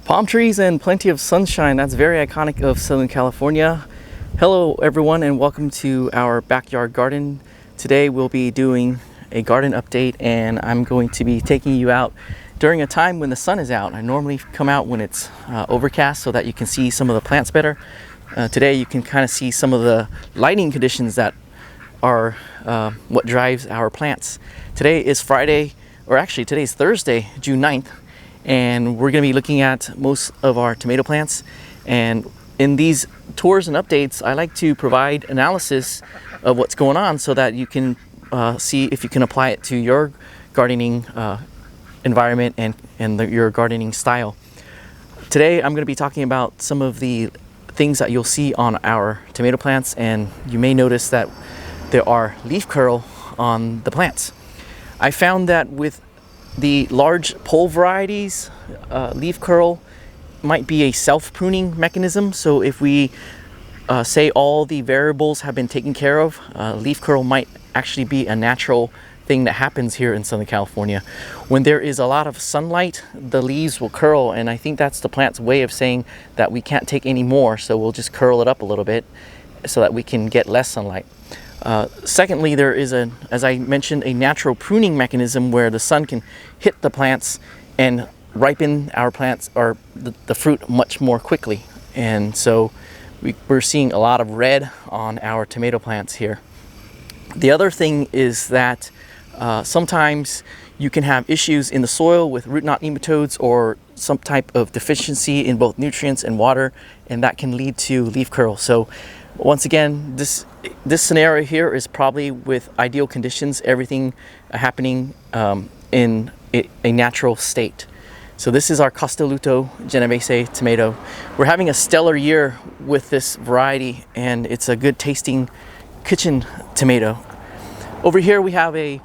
Palm trees and plenty of sunshine. That's very iconic of Southern California. Hello everyone and welcome to our backyard garden. Today we'll be doing a garden update and I'm going to be taking you out during a time when the sun is out. I normally come out when it's overcast so that you can see some of the plants better. Today you can kind of see some of the lighting conditions that are what drives our plants. Today is Friday, or actually today's Thursday, June 9th. And we're going to be looking at most of our tomato plants. And in these tours and updates, I like to provide analysis of what's going on so that you can see if you can apply it to your gardening environment and your gardening style. Today, I'm going to be talking about some of the things that you'll see on our tomato plants, and you may notice that there are leaf curl on the plants. I found that with the large pole varieties, leaf curl might be a self-pruning mechanism. So if we say all the variables have been taken care of, leaf curl might actually be a natural thing that happens here in Southern California. When there is a lot of sunlight, the leaves will curl, and I think that's the plant's way of saying that we can't take any more, so we'll just curl it up a little bit so that we can get less sunlight. Secondly, there is, as I mentioned, a natural pruning mechanism where the sun can hit the plants and ripen our plants or the fruit much more quickly. And so we're seeing a lot of red on our tomato plants here. The other thing is that sometimes you can have issues in the soil with root knot nematodes or some type of deficiency in both nutrients and water, and that can lead to leaf curl. So once again, this scenario here is probably with ideal conditions, everything happening in a natural state. So this is our Costoluto Genovese tomato. We're having a stellar year with this variety, and it's a good tasting kitchen tomato. Over here we have a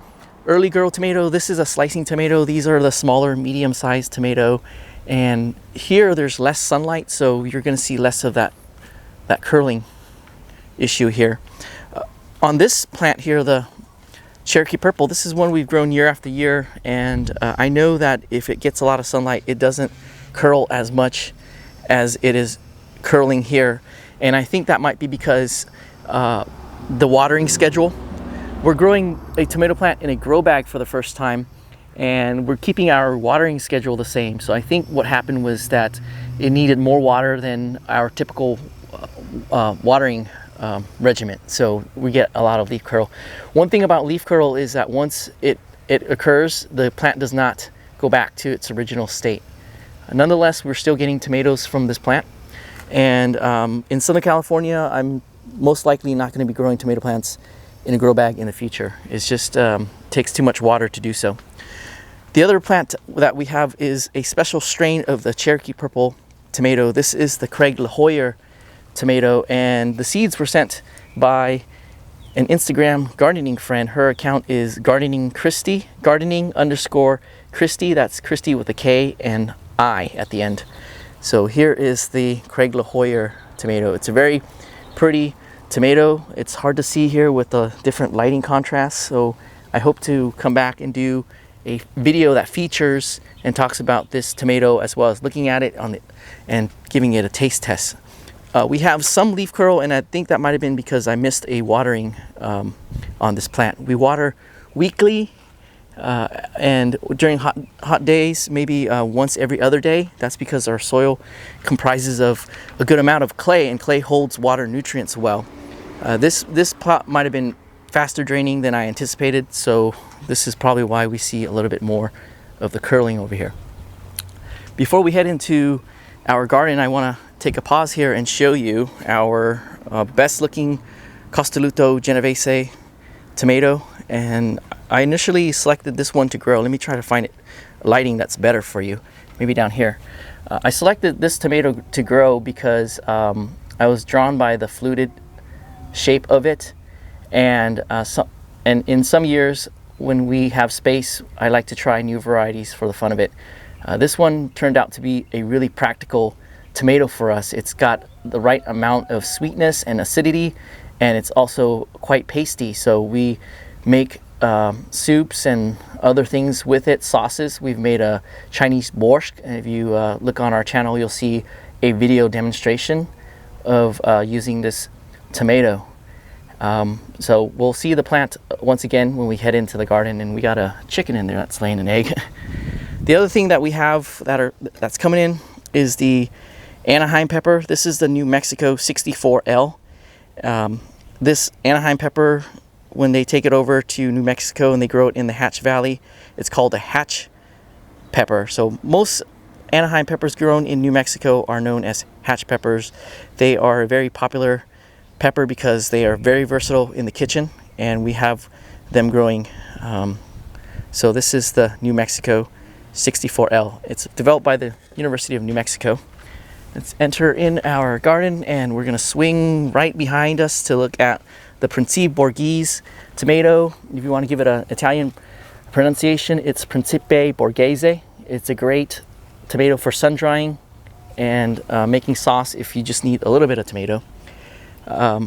early girl tomato. This is a slicing tomato. These are the smaller medium-sized tomato, and here there's less sunlight, so you're going to see less of that curling issue here. On this plant here, the Cherokee Purple, this is one we've grown year after year, and I know that if it gets a lot of sunlight, it doesn't curl as much as it is curling here, and I think that might be because the watering schedule. We're growing a tomato plant in a grow bag for the first time, and we're keeping our watering schedule the same. So I think what happened was that it needed more water than our typical watering regimen, so we get a lot of leaf curl. One thing about leaf curl is that once it occurs, the plant does not go back to its original state. Nonetheless, we're still getting tomatoes from this plant, and in Southern California, I'm most likely not going to be growing tomato plants in a grow bag in the future. It's just takes too much water to do so. The other plant that we have is a special strain of the Cherokee Purple tomato. This is the Craig Lahoyer tomato, and the seeds were sent by an Instagram gardening friend. Her account is gardening Christy, gardening_Christy. That's Christy with a K and I at the end. So here is the Craig Lahoyer tomato. It's a very pretty tomato. It's hard to see here with the different lighting contrasts, so I hope to come back and do a video that features and talks about this tomato as well as looking at it and giving it a taste test. We have some leaf curl, and I think that might have been because I missed a watering on this plant. We water weekly, and during hot days, maybe once every other day. That's because our soil comprises of a good amount of clay, and clay holds water nutrients well. This plot might have been faster draining than I anticipated, so this is probably why we see a little bit more of the curling over here. Before we head into our garden, I want to take a pause here and show you our best looking Costoluto Genovese tomato, and I initially selected this one to grow. Let me try to find lighting that's better for you, maybe down here. I selected this tomato to grow because I was drawn by the fluted shape of it, and in some years when we have space, I like to try new varieties for the fun of it. This one turned out to be a really practical tomato for us. It's got the right amount of sweetness and acidity, and it's also quite pasty, so we make soups and other things with it, sauces. We've made a Chinese borscht, and if you look on our channel, you'll see a video demonstration of using this tomato. So we'll see the plant once again when we head into the garden, and we got a chicken in there that's laying an egg. The other thing that we have that's coming in is the Anaheim pepper. This is the New Mexico 64L. This Anaheim pepper, when they take it over to New Mexico and they grow it in the Hatch Valley, it's called a Hatch pepper. So most Anaheim peppers grown in New Mexico are known as Hatch peppers. They are a very popular pepper because they are very versatile in the kitchen, and we have them growing. So this is the New Mexico 64L. It's developed by the University of New Mexico. Let's enter in our garden, and we're going to swing right behind us to look at the Principe Borghese tomato. If you want to give it an Italian pronunciation, it's Principe Borghese. It's a great tomato for sun drying and making sauce if you just need a little bit of tomato,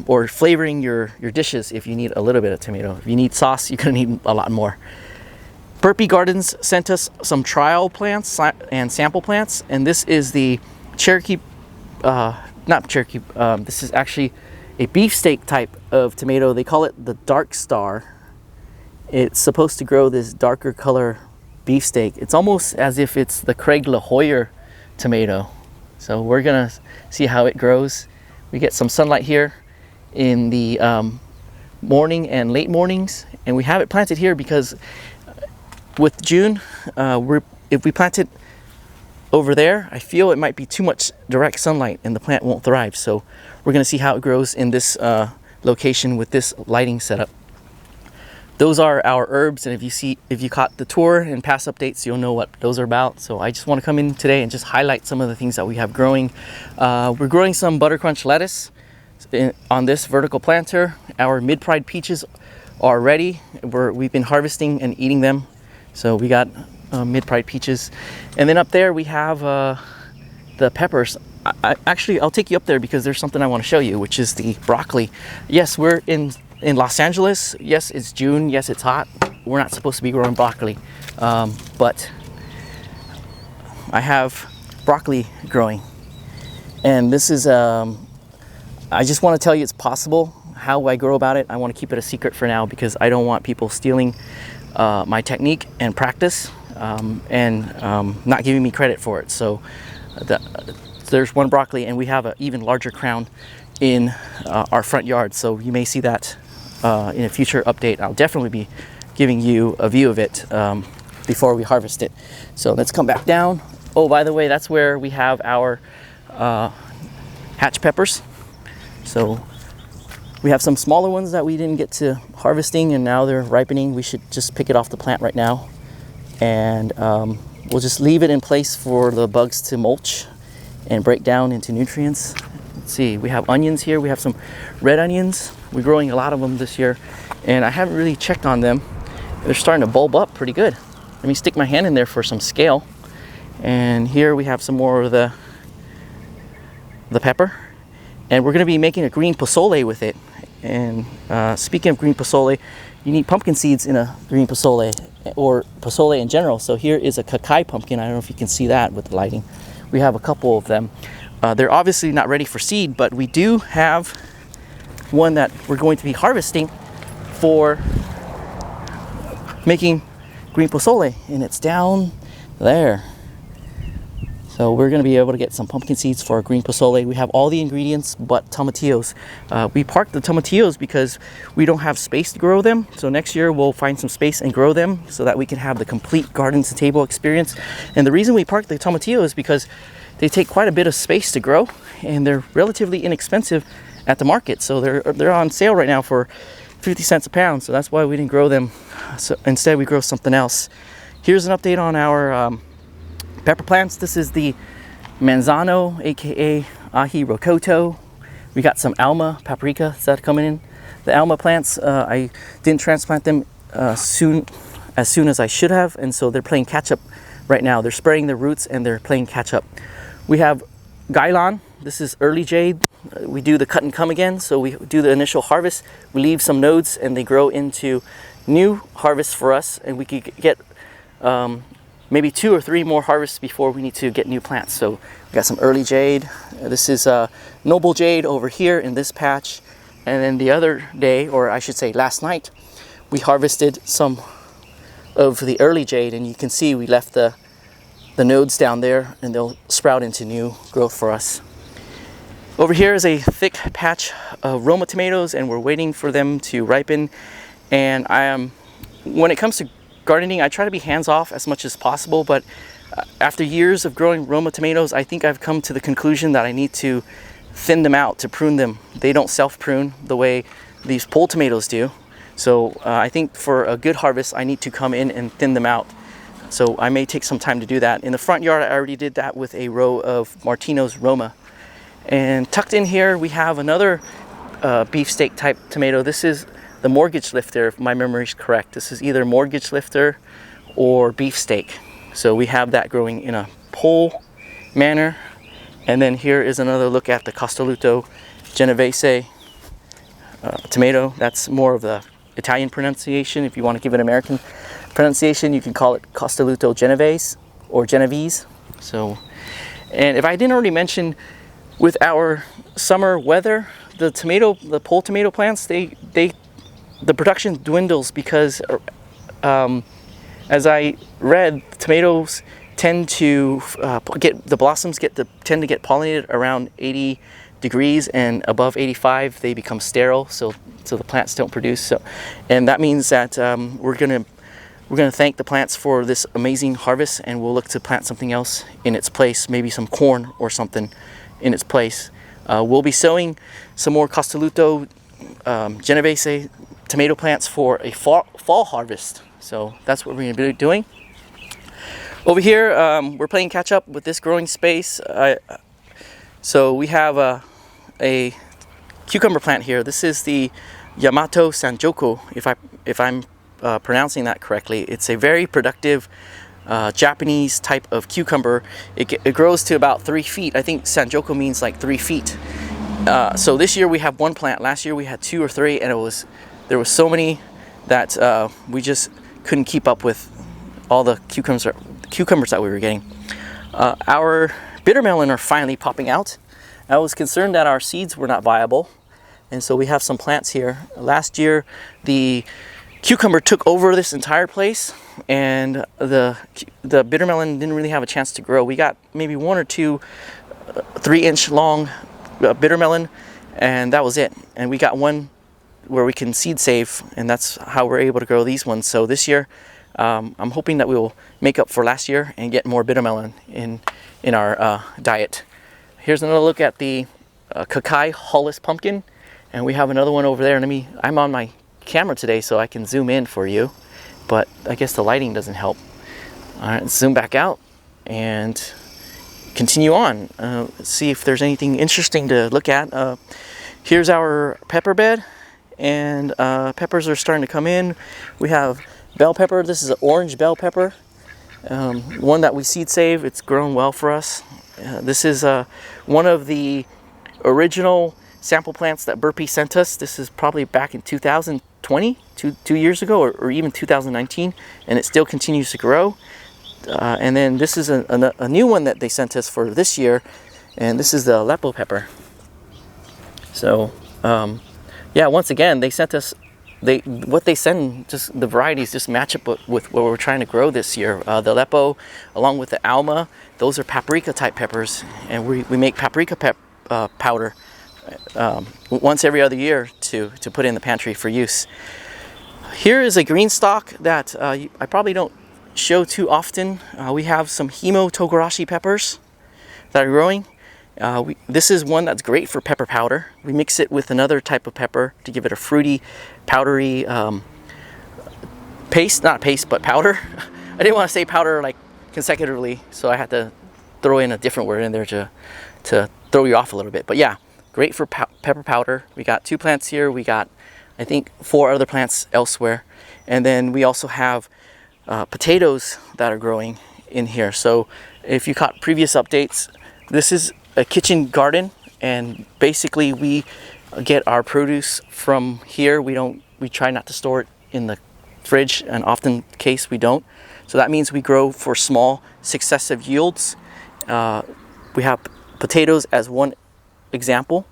or flavoring your dishes if you need a little bit of tomato. If you need sauce, you're going to need a lot more. Burpee Gardens sent us some trial plants and sample plants, and this is the Cherokee, not Cherokee, this is actually a beefsteak type of tomato. They call it the Dark Star. It's supposed to grow this darker color beefsteak. It's almost as if it's the Craig Lahoyer tomato. So we're gonna see how it grows. We get some sunlight here in the morning and late mornings, and we have it planted here because with June, if we plant it over there, I feel it might be too much direct sunlight and the plant won't thrive. So we're going to see how it grows in this location with this lighting setup. Those are our herbs, and if you caught the tour and past updates, you'll know what those are about. So I just want to come in today and just highlight some of the things that we have growing. We're growing some buttercrunch lettuce on this vertical planter. Our mid-pride peaches are ready. We've been harvesting and eating them. So we got mid-pride peaches, and then up there we have the peppers. Actually, I'll take you up there because there's something I want to show you, which is the broccoli. Yes, we're in Los Angeles. Yes, it's June. Yes, it's hot. We're not supposed to be growing broccoli, but I have broccoli growing, and this is I just want to tell you it's possible. How I grow about it, I want to keep it a secret for now because I don't want people stealing my technique and practice, and not giving me credit for it. So there's one broccoli, and we have an even larger crown in our front yard. So you may see that in a future update. I'll definitely be giving you a view of it before we harvest it. So let's come back down. Oh, by the way, that's where we have our Hatch peppers. So we have some smaller ones that we didn't get to harvesting, and now they're ripening. We should just pick it off the plant right now, and we'll just leave it in place for the bugs to mulch and break down into nutrients. Let's see, we have onions here. We have some red onions. We're growing a lot of them this year, and I haven't really checked on them. They're starting to bulb up pretty good. Let me stick my hand in there for some scale. And here we have some more of the pepper, and we're going to be making a green pozole with it. And speaking of green pozole, you need pumpkin seeds in a green pozole, or pozole in general. So here is a Kakai pumpkin. I don't know if you can see that with the lighting. We have a couple of them. They're obviously not ready for seed, but we do have one that we're going to be harvesting for making green pozole, and it's down there. So we're going to be able to get some pumpkin seeds for our green pozole. We have all the ingredients but tomatillos. We parked the tomatillos because we don't have space to grow them. So next year we'll find some space and grow them so that we can have the complete garden to table experience. And the reason we parked the tomatillos is because they take quite a bit of space to grow, and they're relatively inexpensive at the market. So they're on sale right now for 50 cents a pound. So that's why we didn't grow them. So instead we grow something else. Here's an update on our pepper plants. This is the Marzano, aka Ahi Rocoto. We got some Alma paprika that coming in. The Alma plants, I didn't transplant them as soon as I should have, and so they're playing catch up right now. They're spraying their roots and they're playing catch up. We have Gailon. This is early jade. We do the cut and come again. So we do the initial harvest. We leave some nodes and they grow into new harvest for us, and we could get maybe 2 or 3 more harvests before we need to get new plants. So we got some early jade. This is noble jade over here in this patch. And then the other day, or I should say last night, we harvested some of the early jade, and you can see we left the nodes down there, and they'll sprout into new growth for us. Over here is a thick patch of Roma tomatoes, and we're waiting for them to ripen. And when it comes to gardening, I try to be hands-off as much as possible, but after years of growing Roma tomatoes, I think I've come to the conclusion that I need to thin them out, to prune them. They don't self-prune the way these pole tomatoes do. So I think for a good harvest, I need to come in and thin them out. So I may take some time to do that. In the front yard, I already did that with a row of Martino's Roma. And tucked in here, we have another beefsteak type tomato. This is the mortgage lifter, if my memory is correct. This is either mortgage lifter or beefsteak. So we have that growing in a pole manner. And then here is another look at the Castelluto Genovese tomato. That's more of the Italian pronunciation. If you want to give it American pronunciation, you can call it Castelluto Genovese or Genovese. So, and if I didn't already mention, with our summer weather, the pole tomato plants, the production dwindles because as I read, tomatoes tend to tend to get pollinated around 80 degrees, and above 85 they become sterile, so the plants don't produce. So, and that means that we're gonna thank the plants for this amazing harvest, and we'll look to plant something else in its place, maybe some corn or something in its place. We'll be sowing some more Castelluto Genovese tomato plants for a fall harvest. So that's what we're going to be doing. Over here, we're playing catch up with this growing space. So we have a cucumber plant here. This is the Yamato Sanjoku, if I'm pronouncing that correctly. It's a very productive Japanese type of cucumber. It grows to about 3 feet. I think Sanjoku means like 3 feet. So this year we have 1 plant. Last year we had 2 or 3, and there was so many that we just couldn't keep up with all the cucumbers that we were getting. Our bitter melon are finally popping out. I was concerned that our seeds were not viable, and so we have some plants here. Last year the cucumber took over this entire place, and the bitter melon didn't really have a chance to grow. We got maybe 1 or 2 3-inch long bitter melon, and that was it. And we got one where we can seed save, and that's how we're able to grow these ones. So this year I'm hoping that we will make up for last year and get more bitter melon in our diet. Here's another look at the Kakai Pumpkin, and we have another one over there. I'm on my camera today so I can zoom in for you, but I guess the lighting doesn't help. All right, let's zoom back out and continue on. Let's see if there's anything interesting to look at. Here's our pepper bed, and peppers are starting to come in. We have bell pepper. This is an orange bell pepper, one that we seed save. It's grown well for us. This is one of the original sample plants that Burpee sent us. This is probably back in 2020, two years ago, or even 2019, and it still continues to grow. And then this is a new one that they sent us for this year, and this is the Aleppo pepper. So yeah, once again, they sent us what they send, just the varieties just match up with what we're trying to grow this year. The Aleppo, along with the Alma, those are paprika type peppers, and we make paprika powder once every other year to put in the pantry for use. Here is a green stalk that I probably don't show too often. We have some Himo Togarashi peppers that are growing. This is one that's great for pepper powder. We mix it with another type of pepper to give it a fruity, powdery paste, not paste, but powder. I didn't want to say powder like consecutively, so I had to throw in a different word in there to throw you off a little bit. But yeah, great for pepper powder. We got 2 plants here. We got, I think, 4 other plants elsewhere. And then we also have potatoes that are growing in here. So if you caught previous updates, this is a kitchen garden, and basically we get our produce from here. We try not to store it in the fridge, and often the case we don't. So that means we grow for small successive yields. We have potatoes as one example.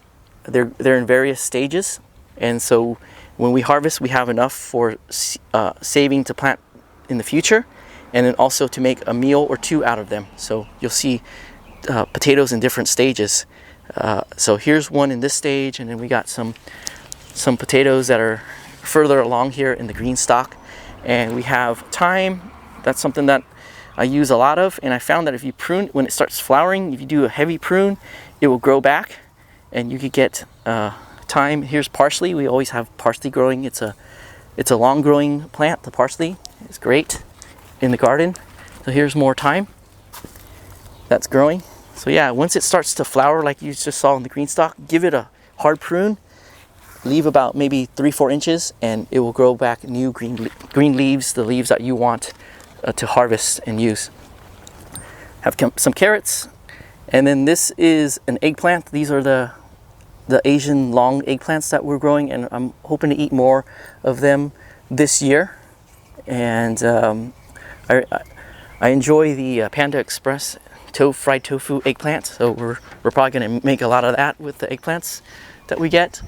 They're in various stages, and so when we harvest, we have enough for saving to plant in the future, and then also to make a meal or two out of them. So you'll see potatoes in different stages. So here's one in this stage, and then we got some potatoes that are further along here in the green stalk. And we have thyme. That's something that I use a lot of, and I found that if you prune, when it starts flowering, if you do a heavy prune, it will grow back, and you could get thyme. Here's parsley. We always have parsley growing. It's a long growing plant. The parsley is great in the garden. So here's more thyme that's growing. So yeah, once it starts to flower like you just saw in the green stalk, give it a hard prune, leave about maybe 3-4 inches, and it will grow back new green leaves, the leaves that you want to harvest and use. Have some carrots, and then this is an eggplant. These are the Asian long eggplants that we're growing, and I'm hoping to eat more of them this year. And I enjoy the Panda Express fried tofu eggplant, so we're probably going to make a lot of that with the eggplants that we get.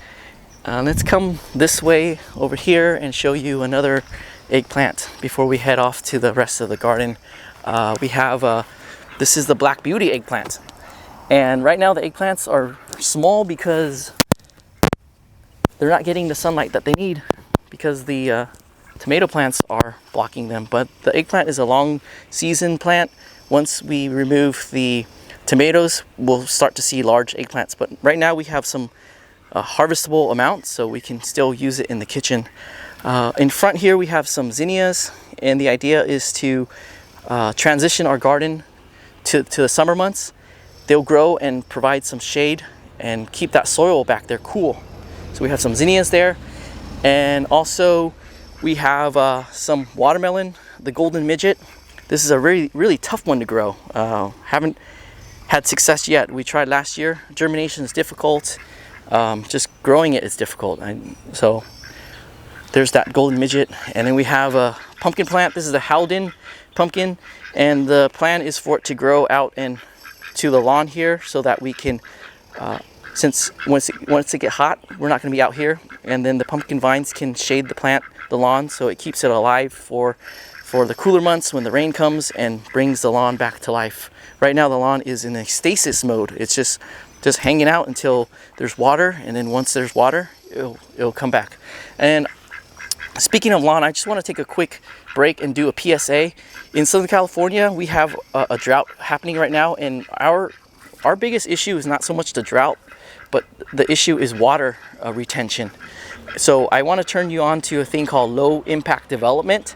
Let's come this way over here and show you another eggplant before we head off to the rest of the garden. We have this is the Black Beauty eggplant, and right now the eggplants are small because they're not getting the sunlight that they need, because the tomato plants are blocking them. But the eggplant is a long season plant. Once we remove the tomatoes, we'll start to see large eggplants, but right now we have some harvestable amounts, so we can still use it in the kitchen. In front here we have some zinnias, and the idea is to transition our garden to the summer months. They'll grow and provide some shade and keep that soil back there cool. So we have some zinnias there, and also we have some watermelon, the golden midget. This is a really tough one to grow. Haven't had success yet. We tried last year. Germination is difficult. Just growing it is difficult. So there's that golden midget. And then we have a pumpkin plant. This is the Howden pumpkin, and the plan is for it to grow out and to the lawn here, so that we can, since once it get hot, we're not going to be out here, and then the pumpkin vines can shade the lawn, so it keeps it alive for the cooler months when the rain comes and brings the lawn back to life. Right now the lawn is in a stasis mode. It's just hanging out until there's water, and then once there's water, it'll come back. And speaking of lawn, I just want to take a quick break and do a PSA. In Southern California, we have a drought happening right now, and our biggest issue is not so much the drought, but the issue is water retention. So I want to turn you on to a thing called low impact development.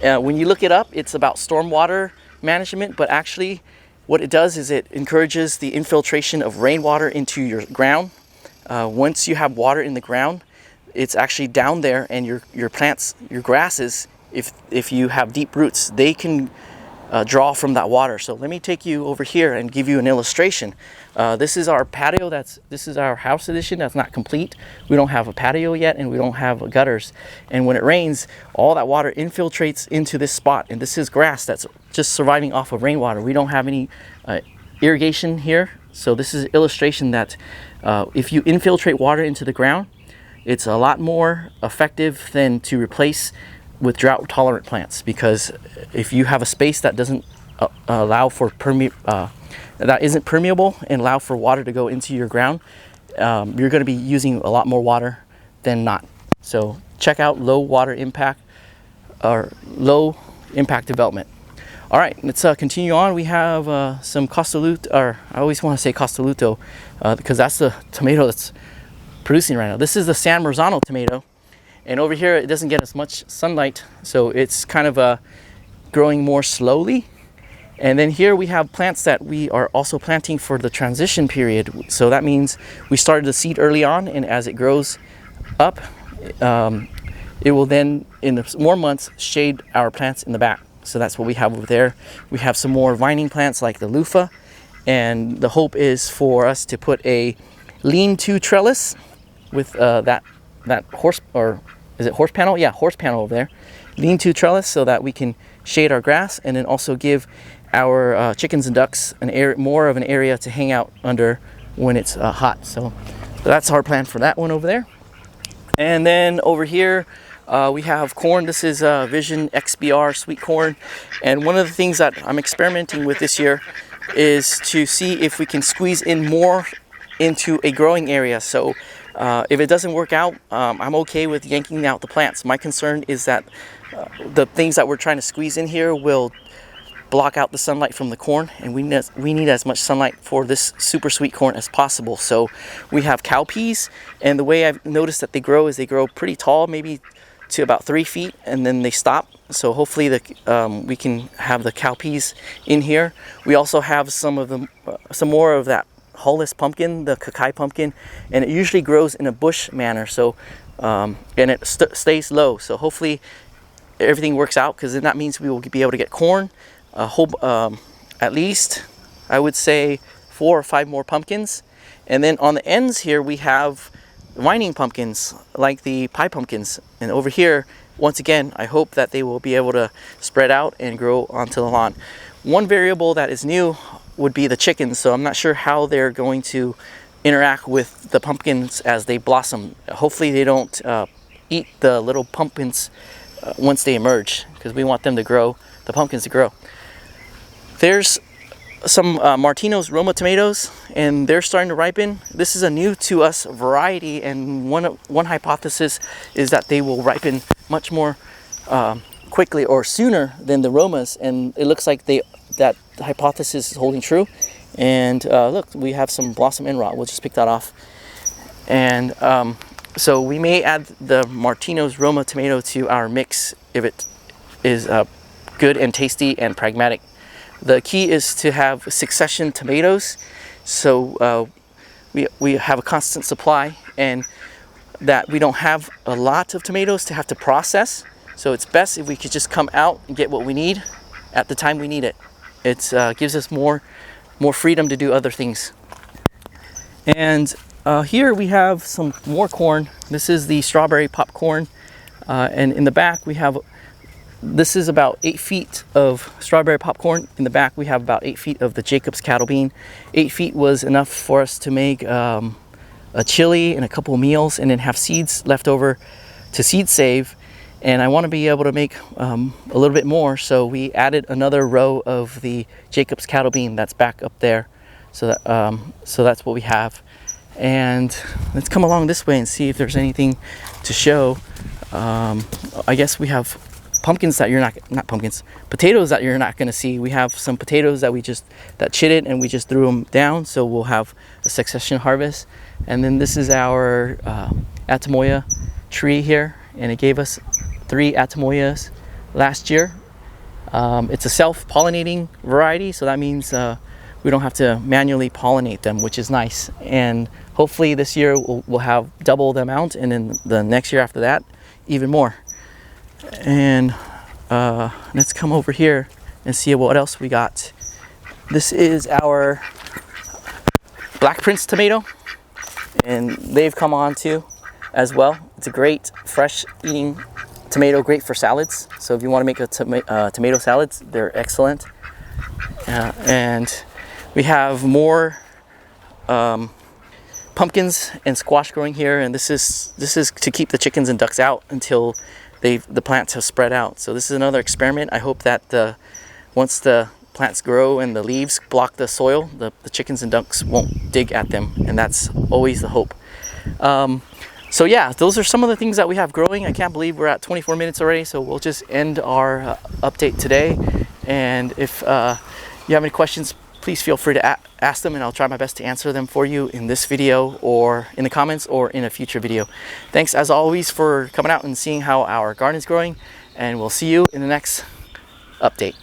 When you look it up, it's about stormwater management, but actually what it does is it encourages the infiltration of rainwater into your ground. Once you have water in the ground, it's actually down there, and your plants, your grasses, if you have deep roots, they can draw from that water. So let me take you over here and give you an illustration. This is our patio. This is our house edition. That's not complete. We don't have a patio yet, and we don't have gutters. And when it rains, all that water infiltrates into this spot. And this is grass that's just surviving off of rainwater. We don't have any irrigation here. So this is an illustration that if you infiltrate water into the ground, it's a lot more effective than to replace with drought tolerant plants, because if you have a space that doesn't allow for that isn't permeable and allow for water to go into your ground, you're going to be using a lot more water than not. So check out low water impact or low impact development. All right, let's continue on. We have some Costoluto, or I always want to say Costoluto because that's the tomato that's producing right now. This is the San Marzano tomato. And over here, it doesn't get as much sunlight, so it's kind of growing more slowly. And then here we have plants that we are also planting for the transition period. So that means we started the seed early on, and as it grows up, it will then, in the warm months, shade our plants in the back. So that's what we have over there. We have some more vining plants like the loofah, and the hope is for us to put a lean-to trellis with that horse, or is it horse panel? Yeah, horse panel over there. lean-to trellis so that we can shade our grass, and then also give our chickens and ducks more of an area to hang out under when it's hot. So that's our plan for that one over there. And then over here we have corn. This is Vision XBR sweet corn, and one of the things that I'm experimenting with this year is to see if we can squeeze in more into a growing area. So if it doesn't work out, I'm okay with yanking out the plants. My concern is that the things that we're trying to squeeze in here will block out the sunlight from the corn, and we need as much sunlight for this super sweet corn as possible. So we have cowpeas, and the way I've noticed that they grow is they grow pretty tall, maybe to about 3 feet, and then they stop. So hopefully we can have the cowpeas in here. We also have some more of that hulless pumpkin, the Kakai pumpkin, and it usually grows in a bush manner. So and it stays low. So hopefully everything works out, because then that means we will be able to get corn, at least I would say 4 or 5 more pumpkins. And then on the ends here we have vining pumpkins like the pie pumpkins, and over here once again I hope that they will be able to spread out and grow onto the lawn. One variable that is new would be the chickens, so I'm not sure how they're going to interact with the pumpkins as they blossom. Hopefully they don't eat the little pumpkins once they emerge, because we want them to grow, the pumpkins to grow. There's some Martino's Roma tomatoes, and they're starting to ripen. This is a new to us variety, and one hypothesis is that they will ripen much more quickly or sooner than the Romas, and it looks like that hypothesis is holding true. And look, we have some blossom end rot. We'll just pick that off. And so we may add the Martino's Roma tomato to our mix if it is good and tasty and pragmatic. The key is to have succession tomatoes, so we have a constant supply, and that we don't have a lot of tomatoes to have to process. So it's best if we could just come out and get what we need at the time we need it. It gives us more freedom to do other things. And here we have some more corn. This is the strawberry popcorn, and in the back we have, this is about 8 feet of strawberry popcorn. In the back we have about 8 feet of the Jacob's cattle bean. 8 feet was enough for us to make a chili and a couple of meals, and then have seeds left over to seed save. And I want to be able to make a little bit more, so we added another row of the Jacob's cattle bean that's back up there. So that so that's what we have. And let's come along this way and see if there's anything to show. I guess we have pumpkins that potatoes that you're not going to see. We have some potatoes that chitted, and we just threw them down, so we'll have a succession harvest. And then this is our Atamoya tree here, and it gave us 3 Atamoyas last year. It's a self-pollinating variety, so that means we don't have to manually pollinate them, which is nice. And hopefully this year we'll have double the amount, and then the next year after that even more. And let's come over here and see what else we got. This is our Black Prince tomato, and they've come on too as well. It's a great fresh eating tomato, great for salads. So if you want to make a tomato salads, they're excellent. And we have more pumpkins and squash growing here, and this is to keep the chickens and ducks out until the plants have spread out. So this is another experiment. I hope that once the plants grow and the leaves block the soil, the chickens and ducks won't dig at them, and that's always the hope. So yeah, those are some of the things that we have growing. I can't believe we're at 24 minutes already, so we'll just end our update today. And if you have any questions, please feel free to ask them, and I'll try my best to answer them for you in this video, or in the comments, or in a future video. Thanks as always for coming out and seeing how our garden is growing, and we'll see you in the next update.